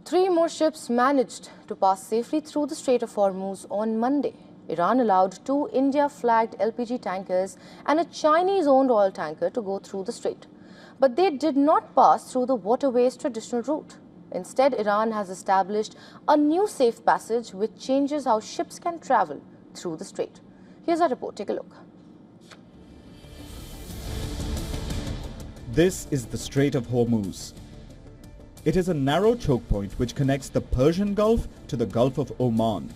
Three more ships managed to pass safely through the Strait of Hormuz on Monday. Iran allowed two India-flagged LPG tankers and a Chinese-owned oil tanker to go through the strait. But they did not pass through the waterway's traditional route. Instead, Iran has established a new safe passage which changes how ships can travel through the strait. Here's our report. Take a look. This is the Strait of Hormuz. It is a narrow choke point which connects the Persian Gulf to the Gulf of Oman.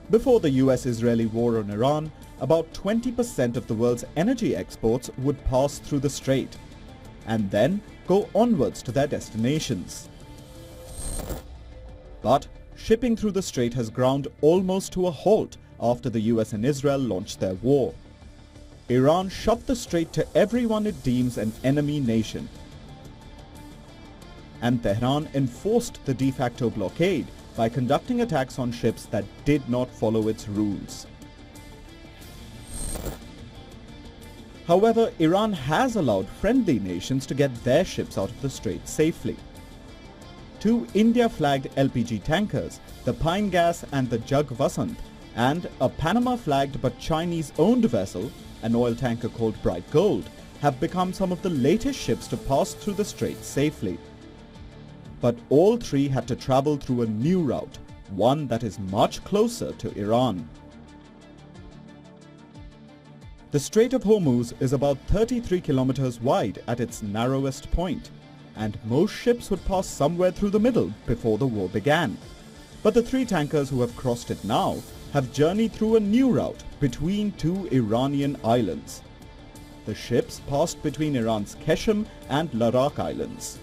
Before the US-Israeli war on Iran, about 20% of the world's energy exports would pass through the strait and then go onwards to their destinations. But shipping through the strait has ground almost to a halt after the US and Israel launched their war. Iran shut the strait to everyone it deems an enemy nation. And Tehran enforced the de facto blockade by conducting attacks on ships that did not follow its rules. However, Iran has allowed friendly nations to get their ships out of the strait safely. Two India-flagged LPG tankers, the Pine Gas and the Jug Vasant, and a Panama-flagged but Chinese-owned vessel, an oil tanker called Bright Gold, have become some of the latest ships to pass through the strait safely. But all three had to travel through a new route, one that is much closer to Iran. The Strait of Hormuz is about 33 kilometers wide at its narrowest point, and most ships would pass somewhere through the middle before the war began. But the three tankers who have crossed it now have journeyed through a new route between two Iranian islands. The ships passed between Iran's Keshem and Larak Islands.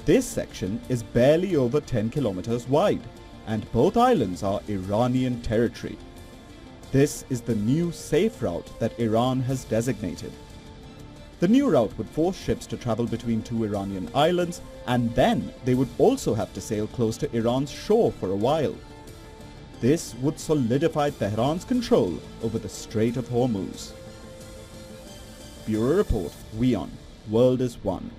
This section is barely over 10 kilometers wide, and both islands are Iranian territory. This is the new safe route that Iran has designated. The new route would force ships to travel between two Iranian islands, and then they would also have to sail close to Iran's shore for a while. This would solidify Tehran's control over the Strait of Hormuz. Bureau Report, WION, World is One.